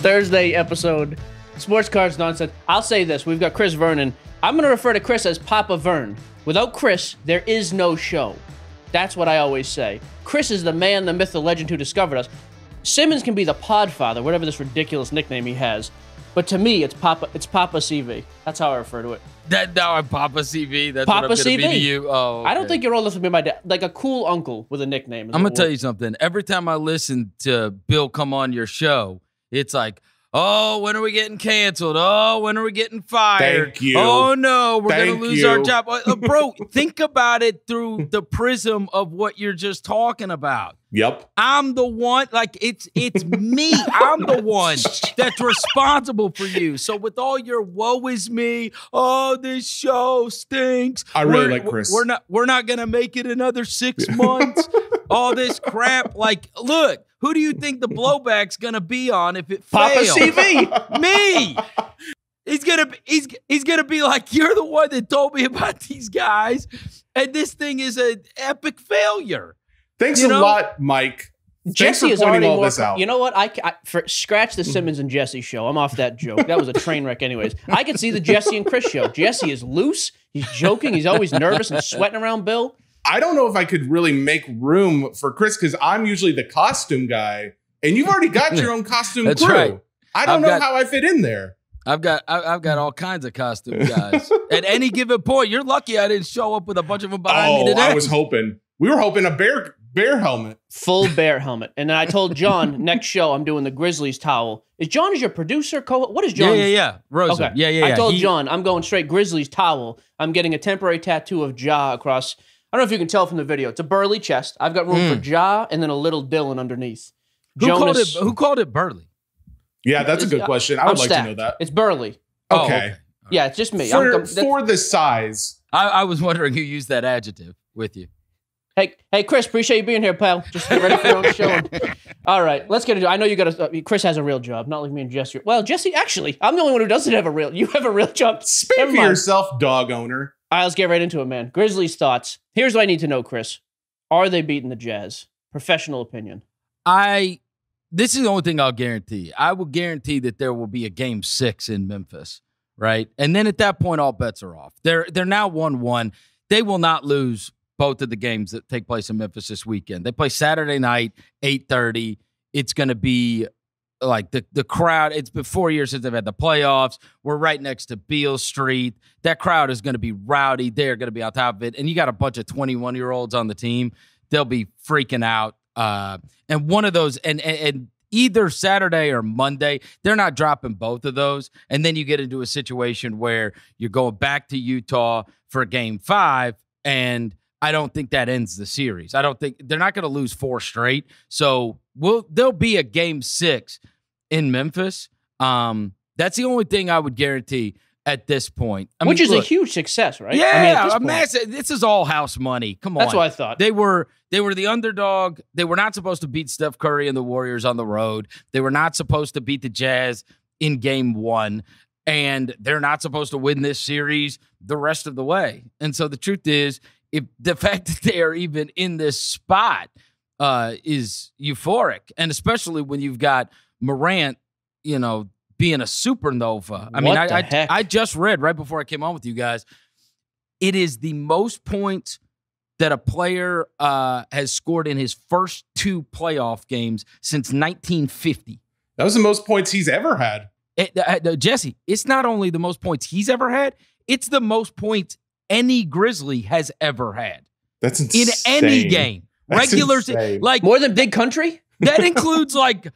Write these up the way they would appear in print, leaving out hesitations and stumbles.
Thursday episode, Sports Cards Nonsense. I'll say this. We've got Chris Vernon. I'm going to refer to Chris as Papa Vern. Without Chris, there is no show. That's what I always say. Chris is the man, the myth, the legend who discovered us. Simmons can be the podfather, whatever this ridiculous nickname he has. But to me, it's Papa CV. That's how I refer to it. Now I'm Papa CV. That's Papa what I'm going to CV. be to you. Oh, okay. I don't think you're old enough to be my dad. Like a cool uncle with a nickname. I'm going to tell you something. Every time I listen to Bill come on your show, it's like, oh, when are we getting canceled? Oh, when are we getting fired? Thank you. Oh, no, we're going to lose our you. job. Bro, think about it through the prism of what you're just talking about. Yep. I'm the one, like, it's me. I'm the one that's responsible for you. So with all your woe is me, oh, this show stinks. I really like Chris. We're not going to make it another 6 months. All this crap. Like, look, who do you think the blowback's going to be on if it Papa fails? CV. Me. He's gonna be like, you're the one that told me about these guys, and this thing is an epic failure. Thanks a lot, Mike. Jesse is pointing already all more. this out. You know what? Scratch the Simmons and Jesse show. I'm off that joke. That was a train wreck, anyways. I can see the Jesse and Chris show. Jesse is loose. He's joking. He's always nervous and sweating around Bill. I don't know if I could really make room for Chris because I'm usually the costume guy, and you've already got your own costume That's crew. right. I don't know how I fit in there. I've got all kinds of costume guys. At any given point, you're lucky I didn't show up with a bunch of them behind me today. I was hoping. We were hoping a bear helmet. Full bear helmet. And then I told John, next show, I'm doing the Grizzlies towel. Is John your producer? What is John? Yeah. Rosa. Okay. Yeah. I told John, I'm going straight Grizzlies towel. I'm getting a temporary tattoo of Ja across. I don't know if you can tell from the video. It's a burly chest. I've got room for Ja and then a little Dillon underneath. Who called it burly? Yeah, that's a good question. I would like to know that. It's burly. Okay. Yeah, it's just me. For the size. I was wondering who used that adjective with you. Hey, Chris, appreciate you being here, pal. Just get ready for your own show. All right, let's get into it. I know you got Chris has a real job, not like me and Jesse. Well, Jesse, actually, I'm the only one who doesn't have a real. You have a real job. Speak for yourself, dog owner. All right, let's get right into it, man. Grizzlies thoughts. Here's what I need to know, Chris. Are they beating the Jazz? Professional opinion. This is the only thing I'll guarantee. I will guarantee that there will be a game 6 in Memphis, right? And then at that point, all bets are off. They're now 1-1. They will not lose both of the games that take place in Memphis this weekend. They play Saturday night, 8:30. It's going to be like the crowd. It's been 4 years since they've had the playoffs. We're right next to Beale Street. That crowd is going to be rowdy. They're going to be on top of it. And you got a bunch of 21-year-olds on the team. They'll be freaking out. And one of those, and either Saturday or Monday, they're not dropping both of those. And then you get into a situation where you're going back to Utah for game 5, and I don't think that ends the series. I don't think they're not going to lose 4 straight. So there'll be a game 6 in Memphis. That's the only thing I would guarantee at this point. Which is a huge success, right? Yeah, massive. This is all house money. Come on. That's what I thought. They were the underdog. They were not supposed to beat Steph Curry and the Warriors on the road. They were not supposed to beat the Jazz in game 1. And they're not supposed to win this series the rest of the way. And so the truth is, if the fact that they are even in this spot is euphoric, and especially when you've got Morant, being a supernova. I mean, I just read right before I came on with you guys, it is the most points that a player has scored in his first 2 playoff games since 1950. That was the most points he's ever had. Jesse, it's not only the most points he's ever had, it's the most points any Grizzly has ever had. That's insane. In any game. Regular, like more than Big Country? That includes like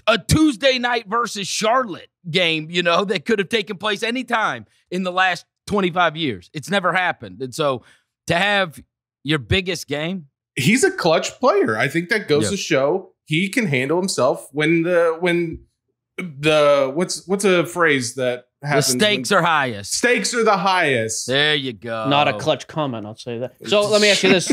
a Tuesday night versus Charlotte game, that could have taken place anytime in the last 25 years. It's never happened. And so to have your biggest game. He's a clutch player. I think that goes to show he can handle himself when what's a phrase that happens? The stakes are highest. Stakes are the highest. There you go. Not a clutch comment, I'll say that. So let me ask you this,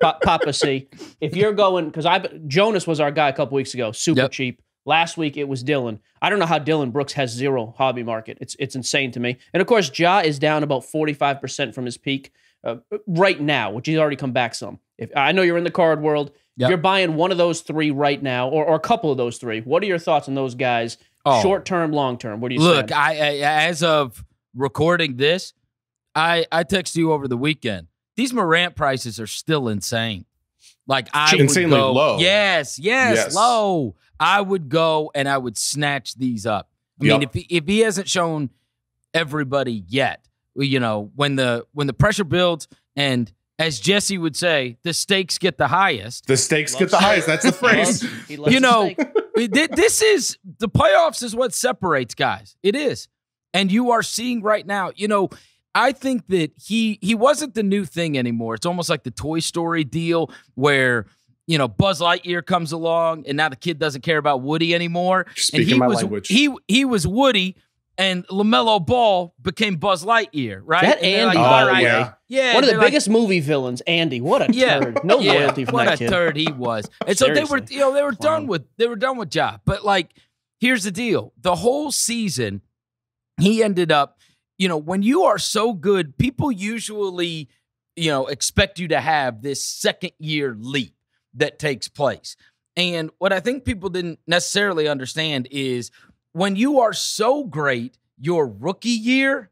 Papa C. If you're going, because Jonas was our guy a couple weeks ago, super cheap. Last week, it was Dillon. I don't know how Dillon Brooks has 0 hobby market. It's insane to me. And, of course, Ja is down about 45% from his peak right now, which he's already come back some. I know you're in the card world. If you're buying one of those 3 right now, or a couple of those 3, what are your thoughts on those guys Short term, long term. What do you look? stand? I as of recording this, I texted you over the weekend. These Morant prices are still insane. Like I would go, low. Yes, low. I would go and I would snatch these up. I mean, if he hasn't shown everybody yet, you know, when the pressure builds and as Jesse would say, the stakes get the highest. The stakes get the highest. That's the phrase. You know, this is the playoffs is what separates guys. It is. And you are seeing right now, you know, I think that he wasn't the new thing anymore. It's almost like the Toy Story deal where, you know, Buzz Lightyear comes along and now the kid doesn't care about Woody anymore. Speaking my language. He was Woody and LaMelo Ball became Buzz Lightyear, right? That Andy, like, by the way. Yeah. One of the biggest movie villains, Andy. What a turd. No loyalty from that kid. What a turd he was. And so they were done with Ja. But like, here's the deal. The whole season, he ended up, you know, when you are so good, people usually, you know, expect you to have this second year leap that takes place. And what I think people didn't necessarily understand is when you are so great your rookie year,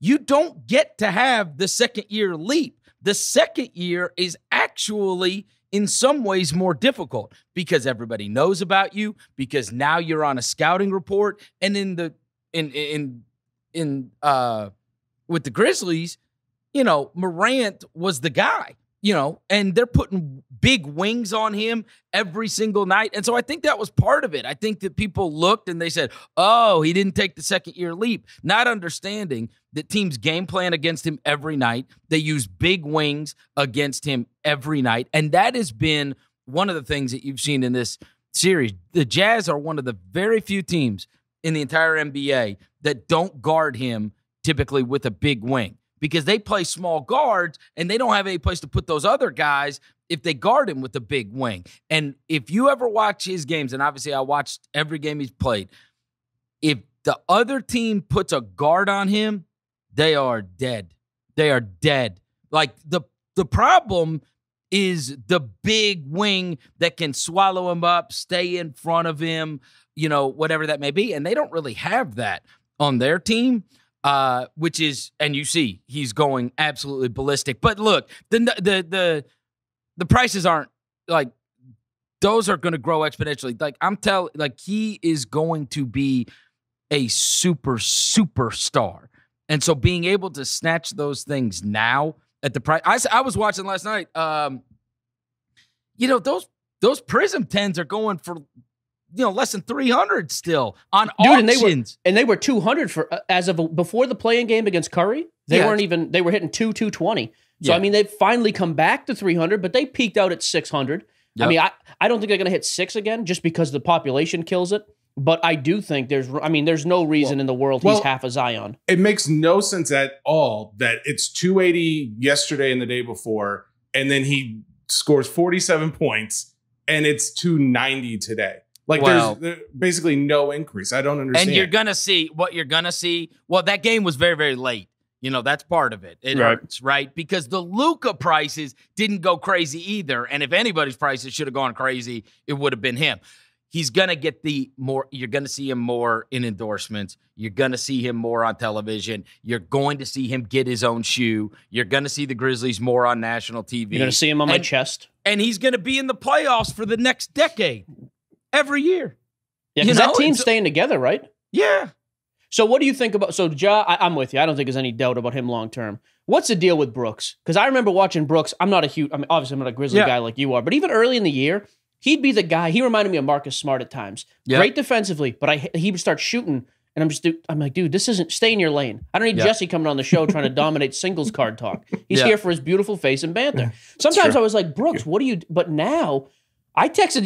you don't get to have the second year leap. The second year is actually in some ways more difficult because everybody knows about you, because now you're on a scouting report. And with the Grizzlies, you know, Morant was the guy, you know, and they're putting big wings on him every single night. And so I think that was part of it. I think that people looked and they said, oh, he didn't take the second year leap, not understanding that teams game plan against him every night. They use big wings against him every night. And that has been one of the things that you've seen in this series. The Jazz are one of the very few teams in the entire NBA that don't guard him typically with a big wing because they play small guards and they don't have any place to put those other guys if they guard him with a big wing. And if you ever watch his games, and obviously I watched every game he's played, if the other team puts a guard on him, they are dead. They are dead. Like the problem is the big wing that can swallow him up, stay in front of him, you know, whatever that may be. And they don't really have that on their team, which is, and you see, he's going absolutely ballistic. But look, the prices aren't like, those are going to grow exponentially. Like he is going to be a superstar. And so being able to snatch those things now at the price, I was watching last night. You know, those Prism 10s are going for, you know, less than 300 still on auctions. And they were 200 for as of before the play-in game against Curry. They weren't even, they were hitting 220. So, I mean, they've finally come back to 300, but they peaked out at 600. Yep. I mean, I don't think they're going to hit 6 again just because the population kills it. But I do think there's no reason in the world he's half a Zion. It makes no sense at all that it's 280 yesterday and the day before, and then he scores 47 points, and it's 290 today. Like, there's basically no increase. I don't understand. And you're going to see what you're going to see. Well, that game was very, very late. You know, that's part of it. It hurts, right? Because the Luka prices didn't go crazy either. And if anybody's prices should have gone crazy, it would have been him. He's going to get you're going to see him more in endorsements. You're going to see him more on television. You're going to see him get his own shoe. You're going to see the Grizzlies more on national TV. You're going to see him on my chest. And he's going to be in the playoffs for the next decade. Every year. Yeah, because that team's staying together, right? Yeah. So what do you think about, I'm with you. I don't think there's any doubt about him long term. What's the deal with Brooks? Because I remember watching Brooks. Obviously I'm not a Grizzly guy like you are, but even early in the year, he'd be the guy. He reminded me of Marcus Smart at times. Yep. Great defensively, but he would start shooting, and I'm like, dude, this isn't, stay in your lane. I don't need Jesse coming on the show trying to dominate singles card talk. He's here for his beautiful face and banter. Sometimes I was like, Brooks, what do you, but now, I texted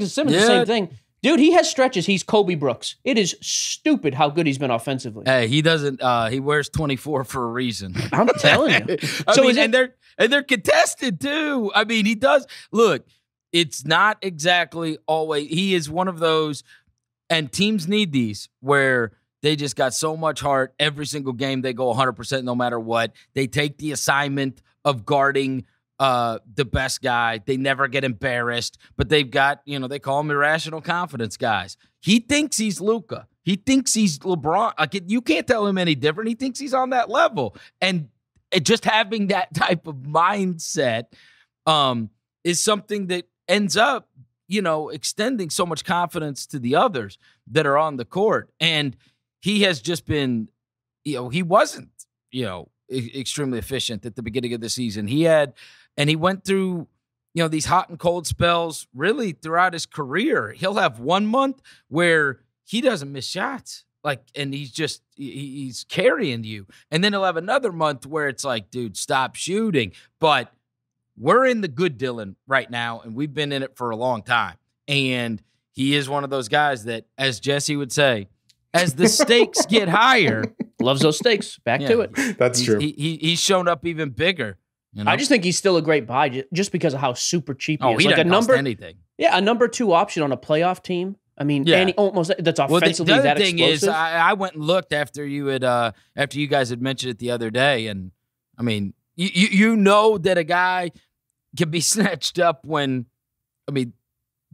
Simmons the same thing. Dude, he has stretches. He's Kobe Brooks. It is stupid how good he's been offensively. Hey, he doesn't. He wears 24 for a reason. I'm telling you. They're contested too. I mean, he does. Look, it's not exactly always. He is one of those, and teams need these where they just got so much heart. Every single game they go 100% no matter what. They take the assignment of guarding the best guy. They never get embarrassed, but they've got, they call them irrational confidence guys. He thinks he's Luka. He thinks he's LeBron. Like, you can't tell him any different. He thinks he's on that level. And just having that type of mindset is something that ends up, extending so much confidence to the others that are on the court. And he has just been, he wasn't, extremely efficient at the beginning of the season. He went through, these hot and cold spells really throughout his career. He'll have 1 month where he doesn't miss shots. And he's carrying you. And then he'll have another month where it's like, dude, stop shooting. But we're in the good Dillon right now, and we've been in it for a long time. And he is one of those guys that, as Jesse would say, as the stakes get higher. Loves those stakes. Back to it. That's true. He's shown up even bigger. I just think he's still a great buy just because of how super cheap he is. He doesn't cost anything. Yeah, a number 2 option on a playoff team. I mean, almost that's offensively the other that thing explosive. is, I went and looked after you guys had mentioned it the other day, and I mean, you know that a guy can be snatched up when, I mean,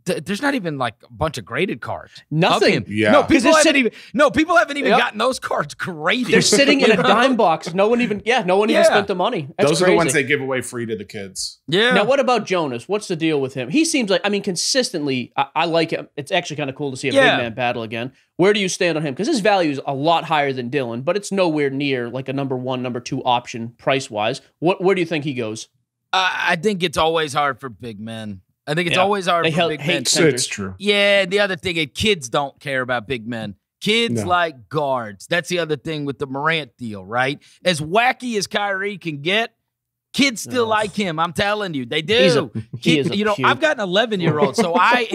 there's not even like a bunch of graded cards. Nothing. Yeah. People haven't even gotten those cards graded. They're sitting in a dime box. No one even spent the money. That's those crazy. are the ones they give away free to the kids. Yeah. Now, what about Jonas? What's the deal with him? He seems like, consistently, I like him. It's actually kind of cool to see a big man battle again. Where do you stand on him? Because his value is a lot higher than Dillon, but it's nowhere near like a number 1, number 2 option price-wise. Where do you think he goes? I think it's always hard for big men. I think it's always hard for big men. It's true. Yeah, the other thing is kids don't care about big men. Kids like guards. That's the other thing with the Morant deal, right? As wacky as Kyrie can get, kids still like him. I'm telling you, they do. I've got an 11-year-old, so I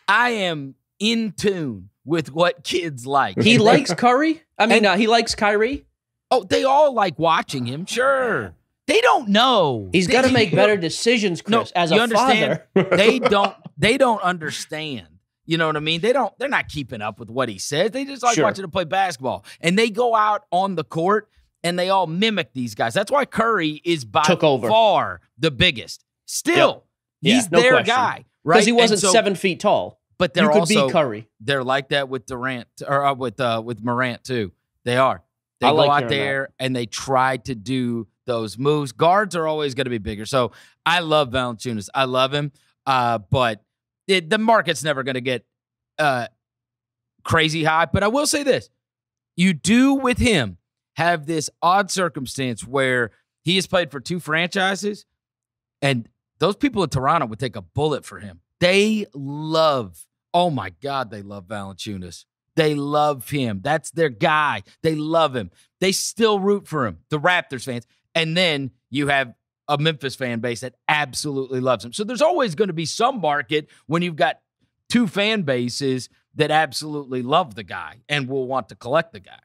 am in tune with what kids like. He likes Curry? He likes Kyrie? Oh, they all like watching him, sure. They don't know. He's got to make better decisions, Chris, as a father. They don't understand. You know what I mean? They're not keeping up with what he says. They just like watching him play basketball. And they go out on the court and they all mimic these guys. That's why Curry is by far the biggest. Still, he's their guy, right? Because he wasn't 7 feet tall. But they're also be Curry. They're like that with Durant or with Morant too. They are. They go out there and they try to do those moves. Guards are always going to be bigger. So I love Valanciunas. I love him. But the market's never going to get crazy high. But I will say this. You do with him have this odd circumstance where he has played for 2 franchises, and those people in Toronto would take a bullet for him. They love Valanciunas. They love him. That's their guy. They love him. They still root for him, the Raptors fans. And then you have a Memphis fan base that absolutely loves him. So there's always going to be some market when you've got 2 fan bases that absolutely love the guy and will want to collect the guy.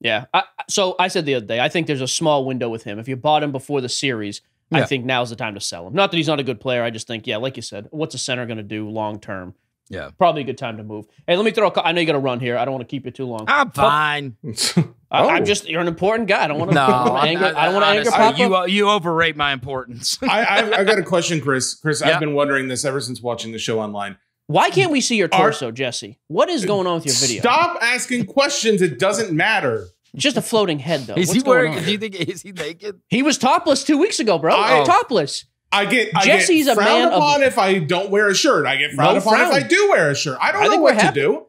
Yeah. So I said the other day, I think there's a small window with him. If you bought him before the series, I think now's the time to sell him. Not that he's not a good player. I just think, like you said, what's a center going to do long term? Yeah. Probably a good time to move. Hey, let me I know you got to run here. I don't want to keep you too long. I'm fine. You're an important guy. I don't want to anger Papa. You overrate my importance. I got a question, Chris. Chris, I've been wondering this ever since watching the show online. Why can't we see your torso, Jesse? What is going on with your video? Stop asking questions. It doesn't matter. It's just a floating head, though. Is he naked? He was topless 2 weeks ago, bro. Topless. Jesse's a man upon if I don't wear a shirt. I get frowned upon if I do wear a shirt. I don't know what to do.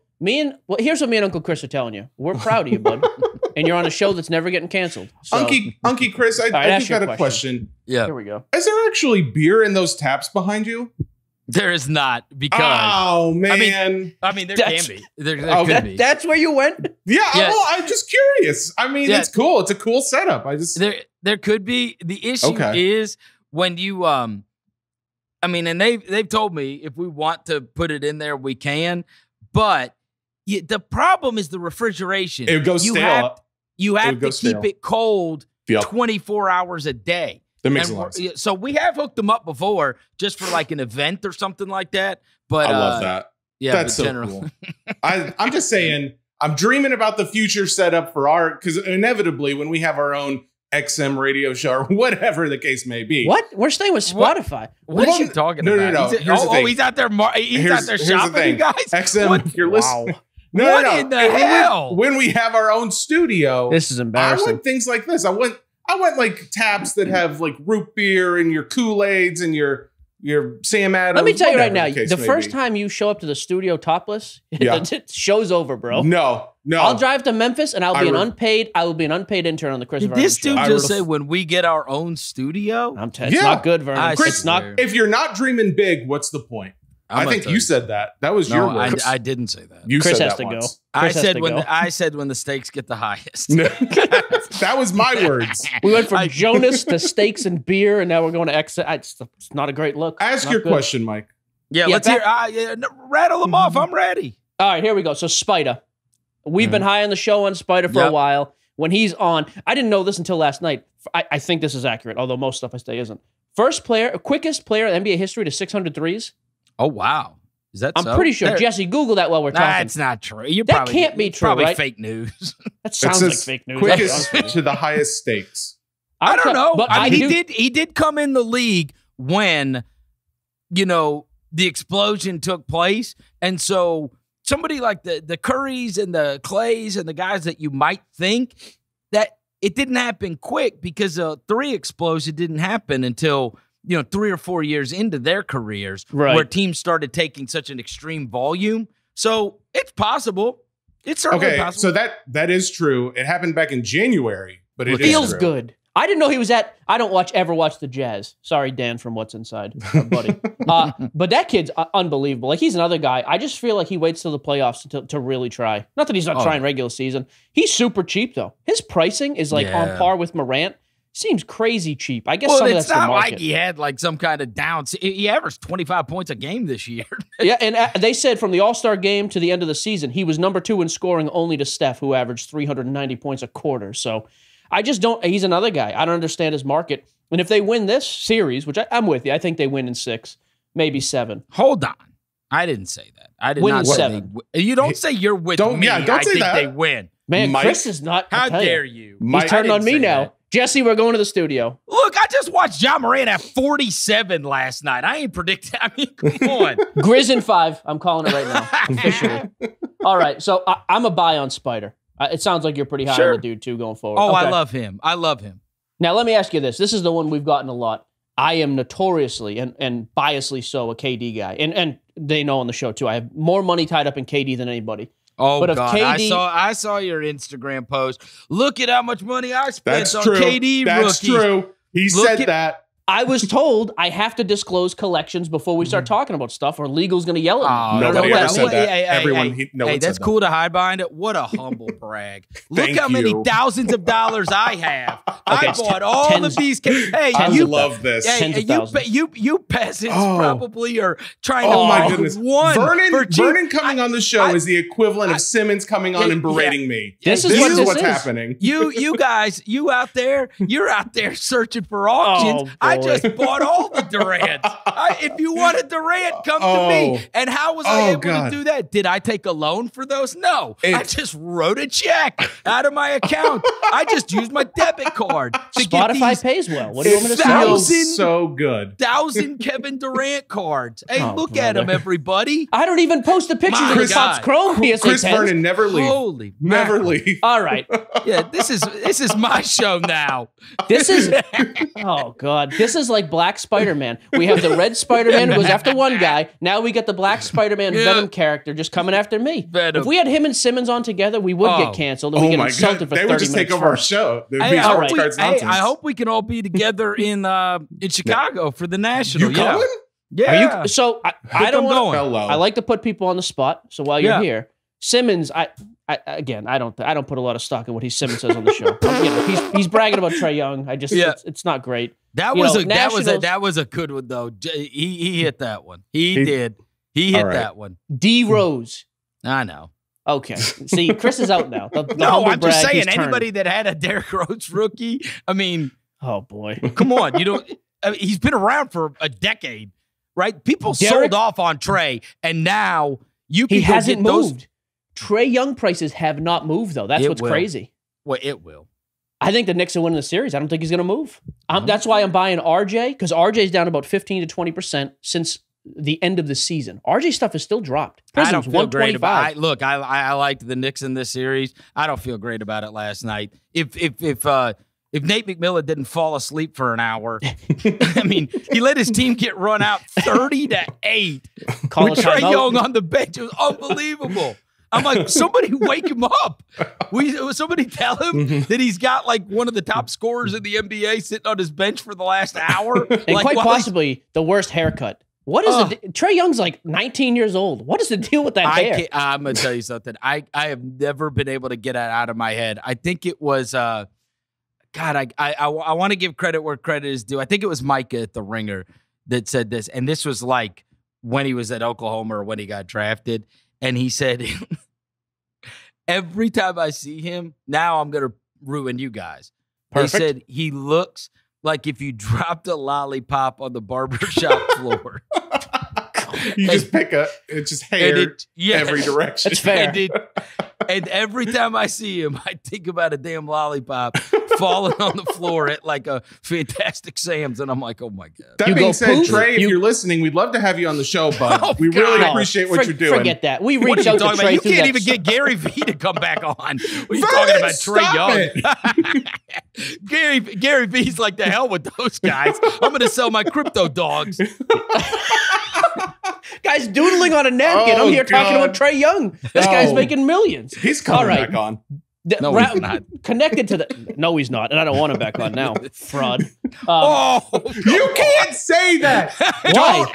Here's what me and Uncle Chris are telling you. We're proud of you, bud. And you're on a show that's never getting canceled. So. Unky Chris, I just got a question. Yeah. Here we go. Is there actually beer in those taps behind you? There is not, because oh man, I mean there can be. There could be. That's where you went. Yeah, well, I'm just curious. I mean, it's cool. It's a cool setup. There could be. The issue is when you and they've told me if we want to put it in there, we can. But the problem is the refrigeration. It goes stale. You have to keep it cold 24 hours a day. That makes a lot of sense. So we have hooked them up before just for like an event or something like that. But I love that. Yeah, that's so cool. I'm just saying, I'm dreaming about the future setup for because inevitably when we have our own XM radio show or whatever the case may be. What? We're staying with Spotify. What are you talking about? No. He's out there. He's out there shopping, you guys. XM, you're listening. No, what in the hell? When we have our own studio, this is embarrassing. I want things like this. I want like taps that have like root beer and your Kool-Aids and your Sam Adams. Let me tell you right now, the first time you show up to the studio topless, the show's over, bro. No. I'll drive to Memphis and I will be an unpaid intern on the Chris Vernon show. This dude just say when we get our own studio? It's not good, Vernon. Chris, if you're not dreaming big, what's the point? I think you said that. That was your words. I didn't say that. You Chris said has that to once. go. I said when the stakes get the highest. That was my words. We went from Jonas to steaks and beer, and now we're going to X. It's not a great look. Ask your question, Mike. Yeah, let's hear. Rattle them off. I'm ready. All right, here we go. So Spider. We've been high on the show on Spider for a while. When he's on, I didn't know this until last night. I think this is accurate, although most stuff I say isn't. Quickest player in NBA history to 600 threes. Oh, wow. Is that I'm pretty sure. Jesse, Google that while we're talking. That's not true. That can't be true, probably right? fake news. That sounds like fake news. Quickest to the highest stakes. I don't know. But he did come in the league when, the explosion took place. And so somebody like the Currys and the Clays and the guys that you might think that it didn't happen quick because the three explosion didn't happen until 3 or 4 years into their careers, where teams started taking such an extreme volume. So it's possible. It's certainly possible. So that is true. It happened back in January, but it feels good. I didn't know he was at. I don't ever watch the Jazz. Sorry, Dan from What's Inside, our buddy. But that kid's unbelievable. Like, he's another guy. I just feel like he waits till the playoffs to really try. Not that he's not trying regular season. He's super cheap though. His pricing is on par with Morant. Seems crazy cheap. I guess some of that's the market. It's not like he had like some kind of down. He averaged 25 points a game this year. Yeah, and they said from the All-Star game to the end of the season, he was number 2 in scoring only to Steph, who averaged 390 points a quarter. So I just don't – he's another guy. I don't understand his market. And if they win this series, which I'm with you, I think they win in 6, maybe 7. Hold on. I didn't say that. I did not say 7. You don't say you're with me. Yeah, don't say that. I think they win. Man, Mike, Chris is not – how dare you? He's turning on me now. That. Jesse, we're going to the studio. Look, I just watched Ja Morant at 47 last night. I ain't predicting. I mean, come on. Grizz in 5. I'm calling it right now, officially. All right, so I'm a buy on Spider. It sounds like you're pretty high on the dude, too, going forward. Oh, okay. I love him. Now, let me ask you this. This is the one we've gotten a lot. I am notoriously and biasly so a KD guy. And they know on the show, too. I have more money tied up in KD than anybody. Oh, but God. I saw your Instagram post. Look at how much money I spent on KD That's rookies. True. He said that. I was told I have to disclose collections before we start talking about stuff, or legal's going to yell at me. Nobody ever said that. Everyone, that's cool to hide behind it. What a humble brag. Look how many thousands of dollars I have. I bought all of these. Hey, I love this. You peasants probably are trying to. Oh my goodness! One Vernon coming on the show is the equivalent of Simmons coming on and berating me. This is what's happening. You guys, you're out there searching for auctions. I just bought all the Durants. If you want a Durant, come to me. And how was I able to do that? Did I take a loan for those? No. I just wrote a check out of my account. I just used my debit card. Spotify pays well. What do you want me to say? Feels so good. 1,000 Kevin Durant cards. Hey, look at them, everybody. I don't even post the pictures of the Topps Chrome PSA 10s. Chris Vernon, never leave. Holy never leave. All right. Yeah, this is my show now. This is oh God. This is like Black Spider-Man. We have the red Spider-Man who goes after one guy. Now we got the Black Spider-Man Venom character just coming after me. Venom. If we had him and Simmons on together, we would get canceled and we get insulted for 30 minutes. They would just take over our show. I hope we can all be together in Chicago for the National. You coming? Yeah. I don't want. I like to put people on the spot. So while you're here, Simmons, I don't put a lot of stock in what Simmons says on the show. He's bragging about Trae Young. It's not great. That was a good one though. He hit that one. He did. He hit that one. D Rose. I know. Okay. See, Chris is out now. No, I'm just saying anybody that had a Derrick Rose rookie. I mean, oh boy, come on. He's been around for a decade, right? People sold off on Trae, and now he hasn't moved. Trae Young prices have not moved though. That's what's crazy. Well, it will. I think the Knicks are winning the series. I don't think he's going to move. That's why I'm buying RJ, because RJ's down about 15 to 20% since the end of the season. RJ stuff is still dropped. Prism's I don't feel great about it. Look, I liked the Knicks in this series. I don't feel great about it last night. If Nate McMillan didn't fall asleep for an hour, I mean, he let his team get run out 30-8 with Trae Young on the bench. It was unbelievable. I'm like, somebody wake him up. Somebody tell him that he's got like one of the top scorers in the NBA sitting on his bench for the last hour. And like, quite possibly the worst haircut. What is Trae Young's like 19 years old. What is the deal with that hair? I'm going to tell you something. I have never been able to get it out of my head. I think it was, God, I want to give credit where credit is due. I think it was Micah at The Ringer that said this. And this was like when he was at Oklahoma or when he got drafted. And he said, every time I see him, now I'm going to ruin you guys. Perfect. They said he looks like if you dropped a lollipop on the barbershop floor. You just pick it's just hair every direction. That's fair. And every time I see him, I think about a damn lollipop falling on the floor at like a Fantastic Sam's, and I'm like, oh my God. That being said, Trey, if you're listening, we'd love to have you on the show, bud. We really appreciate what you're doing. Forget that. We reached out to Trey. You can't even get Gary V to come back on. What are you talking about, Trae Young? Gary V's like, the hell with those guys. I'm going to sell my crypto dogs. Guy's doodling on a napkin. I'm here talking about Trae Young. This guy's making millions. He's coming back on. No, he's not. Connected to the... No, he's not. And I don't want him back on now. Fraud. You can't say that. Why?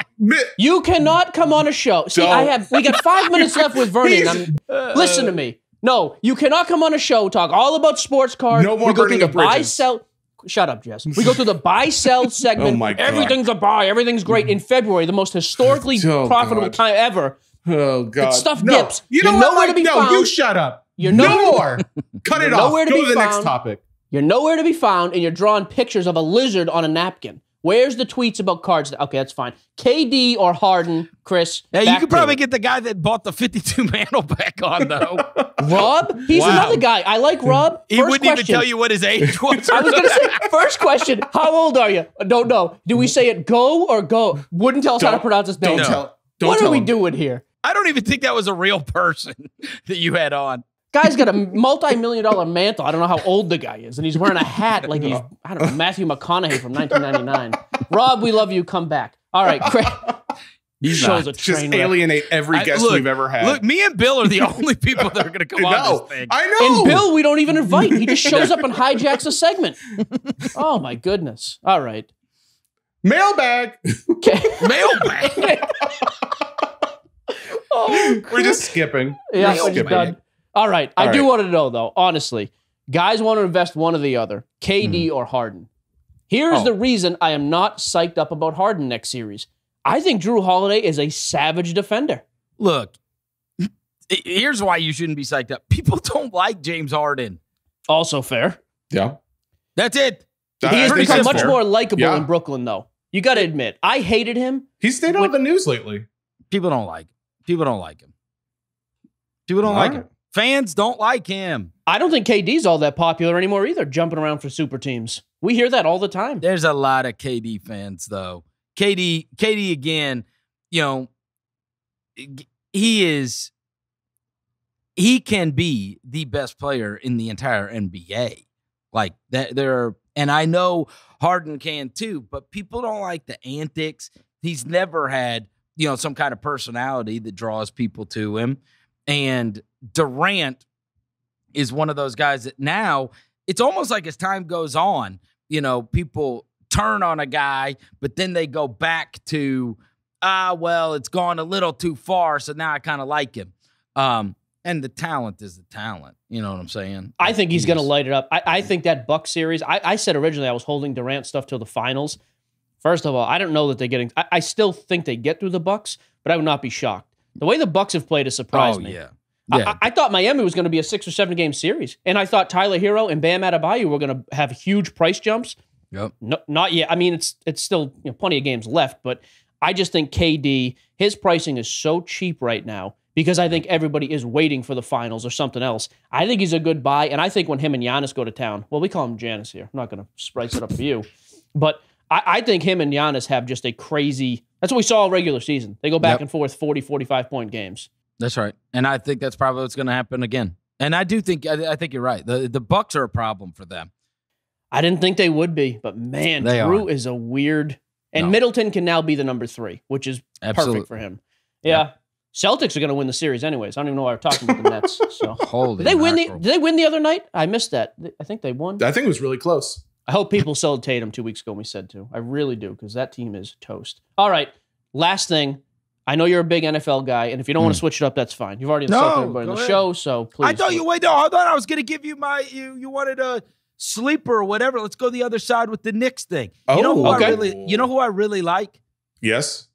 You cannot come on a show. See, we got 5 minutes left with Vernon. Listen to me. No, you cannot come on a show, talk all about sports cards. No more burning of bridges. Buy-sell... Shut up, Jess. We go through the buy-sell segment. Oh my God. Everything's a buy. Everything's great. In February, the most historically profitable time ever. Oh, God. Stuff dips. You know nowhere to be found. No, you shut up. You're no more. Cut it off. Go to the next topic. You're nowhere to be found, and you're drawing pictures of a lizard on a napkin. Where's the tweets about cards? Okay, that's fine. KD or Harden, Chris? Yeah, you could probably get the guy that bought the 52 mantle back on, though. Rob? He's another guy. I like Rob. He wouldn't even tell you what his age was. I was going to say, first question, how old are you? I don't know. Do we say it go or go? Wouldn't tell us how to pronounce his name. What are we doing here? I don't even think that was a real person that you had on. Guy's got a multi-million-dollar mantle. I don't know how old the guy is. And he's wearing a hat like he's, I don't know, Matthew McConaughey from 1999. Rob, we love you. Come back. All right, Craig. He's shows not. Just alienate every guest we've ever had. Look, me and Bill are the only people that are going to come on this thing. I know. And Bill, we don't even invite. He just shows up and hijacks a segment. Oh, my goodness. All right. Mailbag. Okay. Mailbag. We're just skipping. Yeah, we're just done. All right. I do want to know, though, honestly, guys want to invest one or the other, KD or Harden. Here's the reason I am not psyched up about Harden next series. I think Drew Holiday is a savage defender. Look, here's why you shouldn't be psyched up. People don't like James Harden. Also fair. Yeah. That's it. He has become much more likable in Brooklyn, though. You got to admit, I hated him. He stayed on the news lately. People don't like him. People don't like him. People don't like him. Fans don't like him. I don't think KD's all that popular anymore either, jumping around for super teams. We hear that all the time. There's a lot of KD fans, though. KD again, you know, he can be the best player in the entire NBA. Like that and I know Harden can too, but people don't like the antics. He's never had, you know, some kind of personality that draws people to him. And Durant is one of those guys that now it's almost like as time goes on, you know, people turn on a guy, but then they go back to, well, it's gone a little too far, so now I kind of like him. And the talent is the talent. You know what I'm saying? I think he's going to light it up. I think that Bucks series, I said originally I was holding Durant stuff till the finals. First of all, I don't know that they're getting, I still think they get through the Bucks, but I would not be shocked. The way the Bucks have played has surprised me. Yeah. I thought Miami was going to be a 6 or 7 game series, and I thought Tyler Hero and Bam Adebayo were going to have huge price jumps. Yep. No, not yet. I mean, it's still plenty of games left, but I just think KD, his pricing is so cheap right now because I think everybody is waiting for the finals or something else. I think he's a good buy, and I think when him and Giannis go to town, well, we call him Giannis here. I'm not going to spice it up for you. But I think him and Giannis have just a crazy, that's what we saw all regular season. They go back and forth 40, 45-point games. That's right. And I think that's probably what's going to happen again. And I think you're right. The Bucks are a problem for them. I didn't think they would be, but man, Drew is a weird, and Middleton can now be the number 3, which is perfect for him. Yeah. Celtics are going to win the series anyways. I don't even know why we're talking about the Nets. So Holy did they win the other night? I missed that. I think they won. I think it was really close. I hope people sold Tatum 2 weeks ago when we said to. I really do, because that team is toast. All right, last thing. I know you're a big NFL guy, and if you don't want to switch it up, that's fine. You've already insulted everybody on the show, so please. I thought I thought I was going to give you you wanted a sleeper or whatever. Let's go the other side with the Knicks thing. You know who I really like? Yes.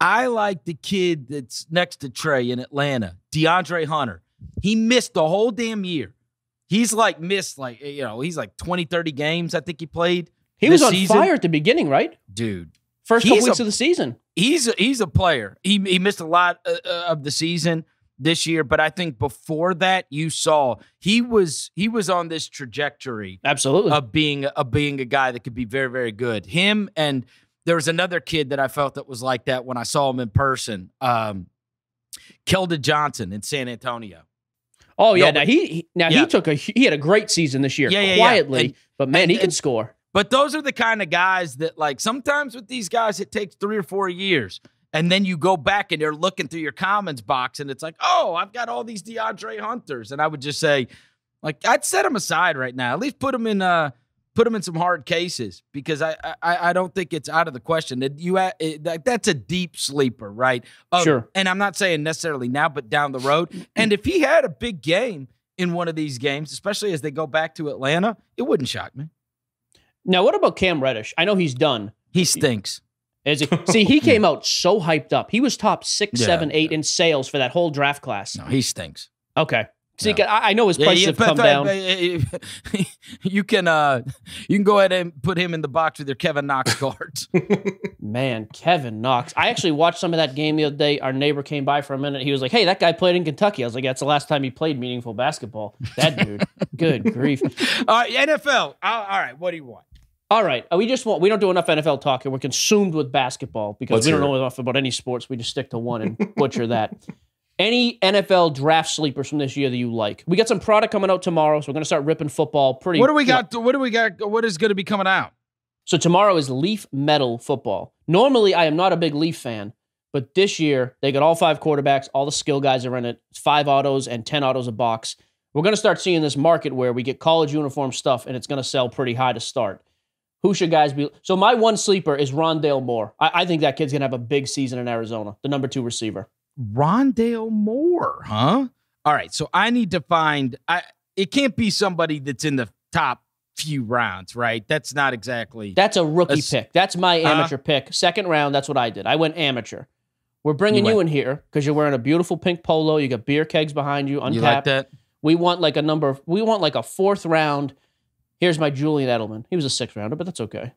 I like the kid that's next to Trey in Atlanta, DeAndre Hunter. He missed the whole damn year. He's missed he's 20, 30 games I think he played. He was on fire at the beginning, right? Dude. First couple weeks of the season. He's a player. He missed a lot of the season this year, but I think before that you saw he was on this trajectory absolutely of being a guy that could be very, very good. Him, and there was another kid that I felt that was like that when I saw him in person. Keldon Johnson in San Antonio. Oh yeah, he had a great season this year, quietly, but man, he can score. But those are the kind of guys that, sometimes with these guys, it takes 3 or 4 years. And then you go back and you're looking through your comments box and it's like, oh, I've got all these DeAndre Hunters. And I would just say, I'd set him aside right now. At least put him in some hard cases, because I don't think it's out of the question that that's a deep sleeper, right? Sure. And I'm not saying necessarily now, but down the road. And if he had a big game in one of these games, especially as they go back to Atlanta, it wouldn't shock me. Now, what about Cam Reddish? I know he's done. He stinks. See, he came out so hyped up. He was top 6, 7, 8 in sales for that whole draft class. No, he stinks. Okay. See, I know his prices have come down. You can go ahead and put him in the box with your Kevin Knox cards. Man, Kevin Knox. I actually watched some of that game the other day. Our neighbor came by for a minute. He was like, hey, that guy played in Kentucky. I was like, that's the last time he played meaningful basketball. That dude. Good grief. All right, NFL. All right, what do you want? All right. We don't do enough NFL talk here. We're consumed with basketball because we don't know enough about any sports. We just stick to one and butcher that. Any NFL draft sleepers from this year that you like? We got some product coming out tomorrow, so we're going to start ripping football. What do we got? What do we got? What is going to be coming out? So tomorrow is Leaf Metal football. Normally, I am not a big Leaf fan, but this year they got all 5 quarterbacks. All the skill guys are in it. 5 autos and 10 autos a box. We're going to start seeing this market where we get college uniform stuff, and it's going to sell pretty high to start. Who should guys be? So my one sleeper is Rondale Moore. I think that kid's going to have a big season in Arizona, the number 2 receiver. Rondale Moore, huh? All right, so I need to find it can't be somebody that's in the top few rounds, right? That's not exactly. That's a rookie pick. That's my amateur pick. 2nd round, that's what I did. I went amateur. We're bringing you in here because you're wearing a beautiful pink polo. You got beer kegs behind you, untapped. You like that? We want like a 4th round. Here's my Julian Edelman. He was a 6th rounder, but that's okay.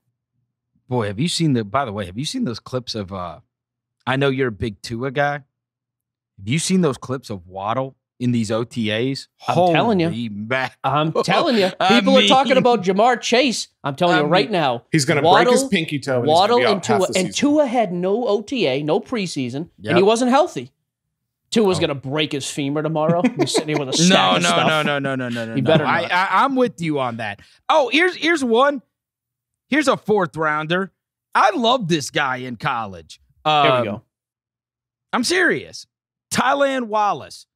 Boy, have you seen those clips of I know you're a big Tua guy. Have you seen those clips of Waddle in these OTAs? I'm telling you. I'm telling you. People are talking about Jamar Chase. I'm telling you right now. He's going to break his pinky toe. Waddle and Tua. And Tua had no OTA, no preseason, and he wasn't healthy. Tua's going to break his femur tomorrow. He's sitting here with a stack of stuff. No. You better not. I'm with you on that. Oh, here's one. Here's a 4th rounder. I love this guy in college. Here we go. I'm serious. Tylan Wallace.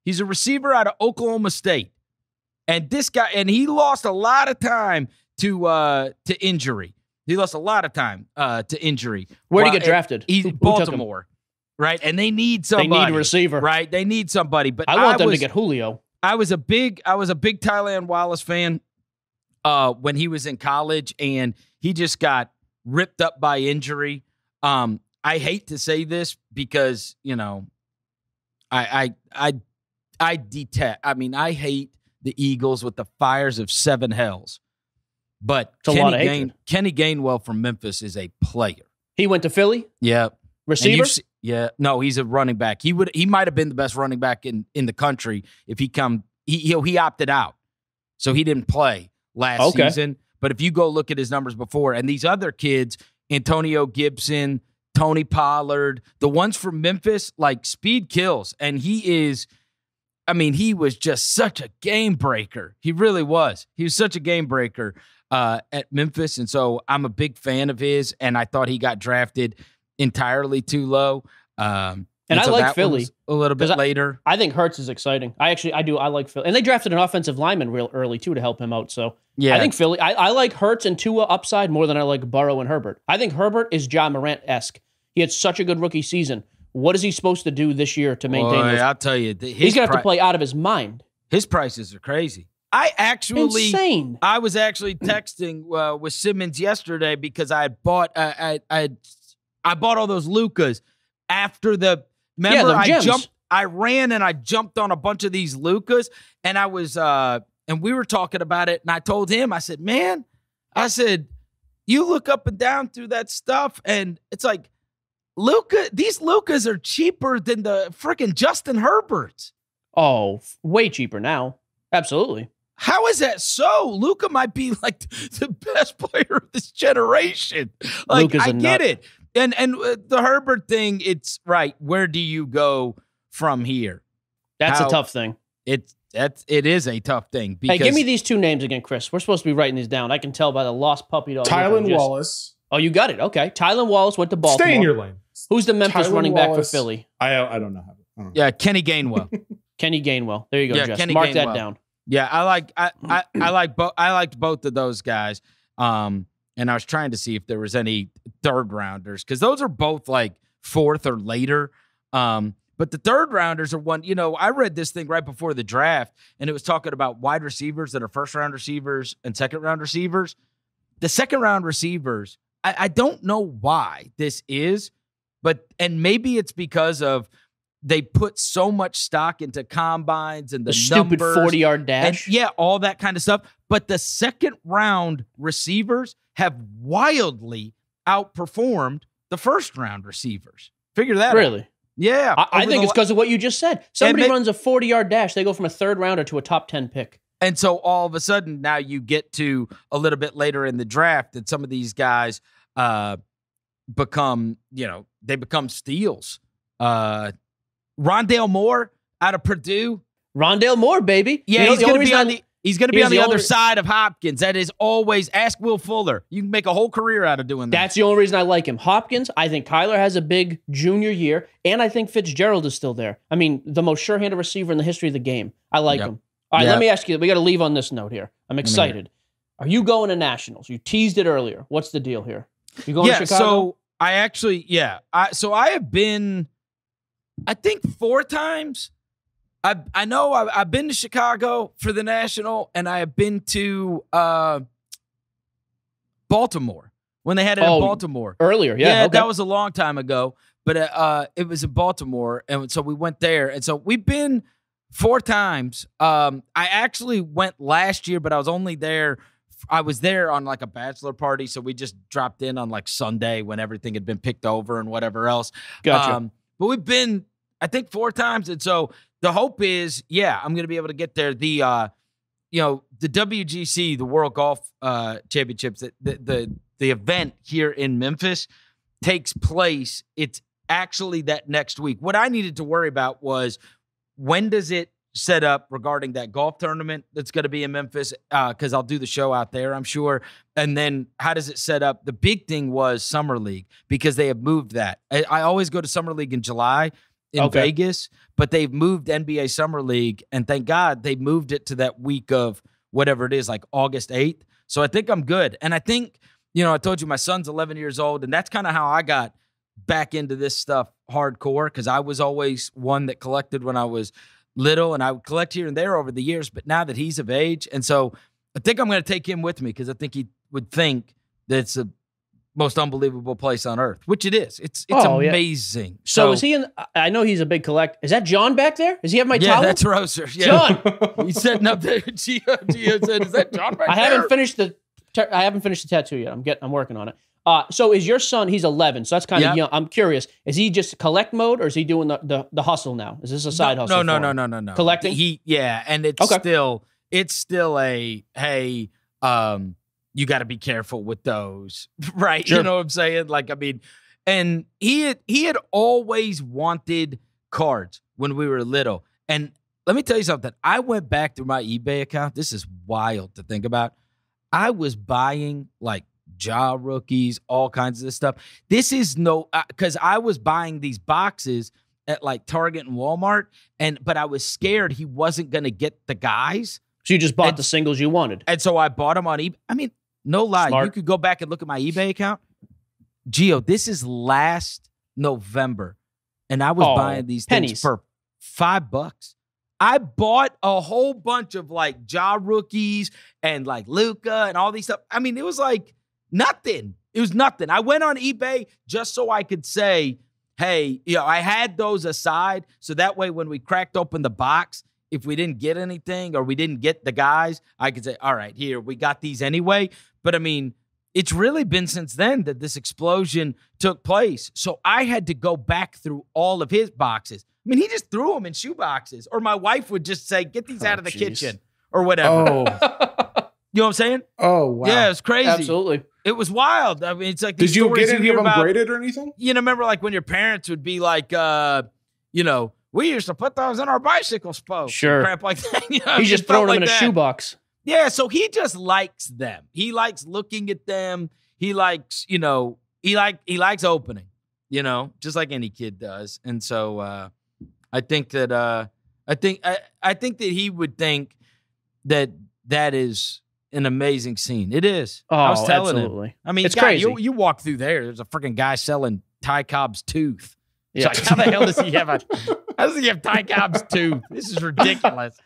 He's a receiver out of Oklahoma State. And this guy, and he lost a lot of time to injury. He lost a lot of time to injury. Where did he get drafted? He's Baltimore. Right? And they need somebody. They need a receiver. Right? They need somebody. But I want them to get Julio. I was a big Tylan Wallace fan when he was in college, and he just got ripped up by injury. I hate to say this because, I hate the Eagles with the fires of 7 hells. But Kenny Gainwell from Memphis is a player. He went to Philly? Yeah. Receiver? Yeah, no, he's a running back. He might have been the best running back in the country if he opted out. So he didn't play last season. But if you go look at his numbers before, and these other kids, Antonio Gibson, Tony Pollard, the ones from Memphis, like speed kills. And he was just such a game breaker. He really was. He was such a game breaker at Memphis. And so I'm a big fan of his, and I thought he got drafted entirely too low. And I like Philly a little bit later. I think Hurts is exciting. I do. I like Philly. And they drafted an offensive lineman real early, too, to help him out. So yeah, I think Philly, I like Hurts and Tua upside more than I like Burrow and Herbert. I think Herbert is Ja Morant-esque. He had such a good rookie season. What is he supposed to do this year to maintain those? I'll tell you. He's going to have to play out of his mind. His prices are crazy. Insane. I was actually texting with Simmons yesterday because I had bought I bought all those Lukas after the. Remember, I ran and I jumped on a bunch of these Lukas, and I was and we were talking about it, and I told him, I said, man, you look up and down through that stuff, and it's like these Lukas are cheaper than the freaking Justin Herberts. Oh, way cheaper now. Absolutely. How is that so? Luka might be like the best player of this generation. Like, I get it. And the Herbert thing, it's right. Where do you go from here? That's a tough thing. It is a tough thing. Hey, give me these two names again, Chris. We're supposed to be writing these down. I can tell by the lost puppy dog. Tylan Wallace. Oh, you got it. Okay. Tylan Wallace went to Baltimore. Stay in your lane. Who's the Memphis running back for Philly? I don't know how. Yeah, Kenny Gainwell. Kenny Gainwell. There you go, Jess. Kenny Mark Gainwell. that down. Yeah, I liked both of those guys. And I was trying to see if there was any third rounders, because those are both like fourth or later. But the third rounders are one, I read this thing right before the draft, and it was talking about wide receivers that are first round receivers and second round receivers. The second round receivers, I don't know why this is, and maybe it's because of they put so much stock into combines and the stupid 40-yard dash. And all that kind of stuff. But the second round receivers have wildly outperformed the first round receivers. Figure that out. Really? Yeah. I think it's because of what you just said. Somebody runs a 40-yard dash, they go from a third rounder to a top 10 pick. And so all of a sudden now you get to a little bit later in the draft that some of these guys become steals. Rondale Moore out of Purdue. Rondale Moore, baby. Yeah, he's going to be on the other side of Hopkins. That is always, ask Will Fuller. You can make a whole career out of doing that. That's the only reason I like him. Hopkins, I think Kyler has a big junior year, and I think Fitzgerald is still there. I mean, the most sure-handed receiver in the history of the game. I like him. All right, let me ask you, we got to leave on this note here. I'm excited. Are you going to Nationals? You teased it earlier. What's the deal here? You going to Chicago? So I actually, I have been, I think 4 times. I know I've been to Chicago for the National, and I have been to Baltimore when they had it in Baltimore. Earlier, yeah. That was a long time ago, but it was in Baltimore, and so we went there. And so we've been 4 times. I actually went last year, but I was only there. I was there on like a bachelor party, so we just dropped in on like Sunday when everything had been picked over and whatever else. Gotcha. But we've been, I think, 4 times, and so the hope is, I'm going to be able to get there. The WGC, the World Golf Championships, the event here in Memphis takes place. It's actually that next week. What I needed to worry about was, when does it set up regarding that golf tournament that's going to be in Memphis? Because I'll do the show out there, I'm sure. And then how does it set up? The big thing was Summer League, because they have moved that. I always go to Summer League in July in Vegas, but they've moved NBA Summer League, and thank God they moved it to that week of whatever it is, like August 8th. So I think I'm good. And I think, I told you my son's 11 years old, and that's kind of how I got back into this stuff hardcore, because I was always one that collected when I was little, and I would collect here and there over the years, but now that he's of age, and so I think I'm going to take him with me, because I think he would think that it's the most unbelievable place on earth, which it is. It's amazing. Yeah. So is he in? I know he's a big collector. Is that John back there? Does he have my towel? Yeah, that's Roser. Yeah. John, he's setting up there. Gio said, "Is that John back there?" I haven't finished the tattoo yet. I'm working on it. So is your son, he's 11, so that's kind of Yep. young. I'm curious, is he just collect mode or is he doing the hustle now? Is this a side hustle? No. Collecting? And it's still a, hey, you got to be careful with those, right? Sure. You know what I'm saying? Like, I mean, and he had always wanted cards when we were little. And let me tell you something. I went back through my eBay account. This is wild to think about. I was buying like Ja rookies, all kinds of this stuff. This is because I was buying these boxes at like Target and Walmart, but I was scared he wasn't going to get the guys. So you just bought the singles you wanted. And so I bought them on eBay. I mean, no lie. Smart. You could go back and look at my eBay account. Gio, this is last November, and I was buying these things for $5. I bought a whole bunch of like Ja rookies and like Luka and all these stuff. I mean, it was like nothing. It was nothing. I went on eBay just so I could say, hey, I had those aside. So that way, when we cracked open the box, if we didn't get anything or we didn't get the guys, I could say, all right, here, we got these anyway. But I mean, it's really been since then that this explosion took place. So I had to go back through all of his boxes. I mean, he just threw them in shoe boxes. Or my wife would just say, get these out of the kitchen or whatever. Oh. You know what I'm saying? Oh, wow. Yeah, it was crazy. Absolutely. It was wild. I mean, it's like Did you get any of them graded or anything? You know, remember like when your parents would be like, we used to put those in our bicycle spokes. Sure. Crap like that. You know, He's just throwing them in a shoebox. Yeah, so he just likes them. He likes looking at them. He likes, he likes opening, just like any kid does. And so I think that I think that he would think that is an amazing scene. It is. Oh, I was telling absolutely. him. I mean, it's God, crazy. You walk through there's a freaking guy selling Ty Cobb's tooth. It's Yeah. like, how the hell does he have Ty Cobb's tooth? This is ridiculous.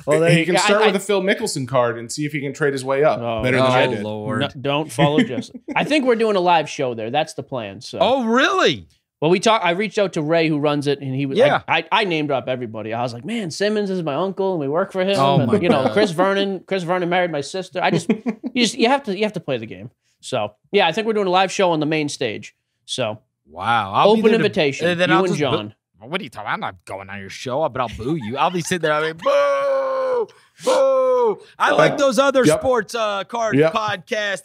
Well, he can start with a Phil Mickelson card and see if he can trade his way up better than I did. Lord. No, don't follow Justin. I think we're doing a live show there. That's the plan. So. Oh, really? Well, I reached out to Ray, who runs it, and he was. Yeah. I name drop everybody. I was like, man, Simmons is my uncle, and we work for him. Oh, and, my God. Chris Vernon married my sister. You have to play the game. So yeah, I think we're doing a live show on the main stage. So wow, open invitation. You and John. What are you talking? I'm not going on your show, but I'll boo you. I'll be sitting there. I'll be boo, boo. I like those other sports card podcasts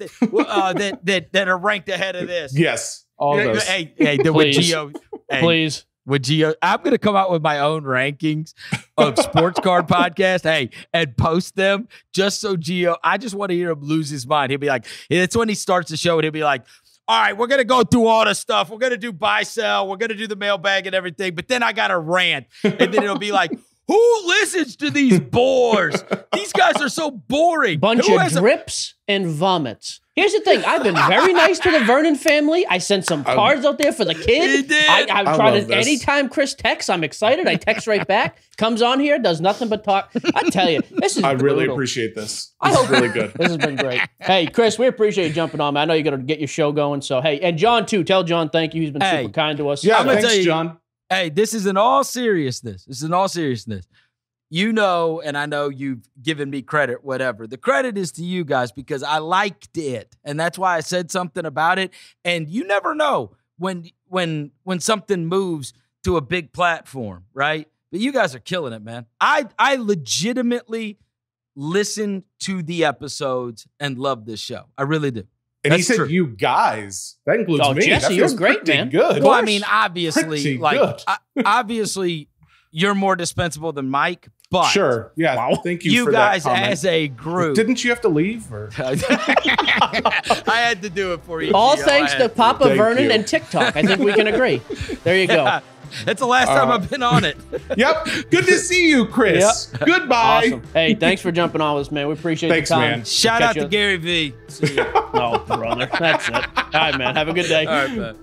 that are ranked ahead of this. Yes, all those. Hey, with Gio, Please. With Gio, I'm going to come out with my own rankings of sports card podcast. Hey, and post them just so Gio. I just want to hear him lose his mind. He'll be like, it's when he starts the show, and he'll be like, all right, we're going to go through all the stuff. We're going to do buy, sell. We're going to do the mailbag and everything. But then I got to rant. And then it'll be like, who listens to these bores? These guys are so boring. Bunch of drips and vomits. Here's the thing. I've been very nice to the Vernon family. I sent some cards out there for the kid. He did. I'm trying to, anytime Chris texts, I'm excited. I text right back. Comes on here, does nothing but talk. I tell you, this is I really brutal. appreciate this. This is really good. This has been great. Hey, Chris, we appreciate you jumping on, man. I know you got to get your show going. So, hey, and John, too. Tell John thank you. He's been super kind to us. Yeah, I'm gonna thanks, tell you, John. Hey, this is in all seriousness. And I know you've given me credit, whatever. The credit is to you guys because I liked it. And that's why I said something about it. And you never know when something moves to a big platform, right? But you guys are killing it, man. I legitimately listen to the episodes and love this show. I really do. And That's he said, true. "You guys." That includes me. Jesse, that you're feels great, pretty man. Good. Well, I mean, obviously, Pretty like, good. obviously, you're more dispensable than Mike. But sure. Yeah. Wow. Thank you. You for guys, that comment. as a group, Didn't you have to leave? Or? I had to do it for you. All Gio. thanks to Papa Thank Vernon you. and TikTok. I think we can agree. There you go. That's the last time I've been on it. Yep. Good to see you, Chris. Yep. Goodbye. Awesome. Hey, thanks for jumping on with us, man. We appreciate Thanks, the time. man. Shout out to Gary V. See ya. No, brother. That's it. All right, man. Have a good day. All right, man.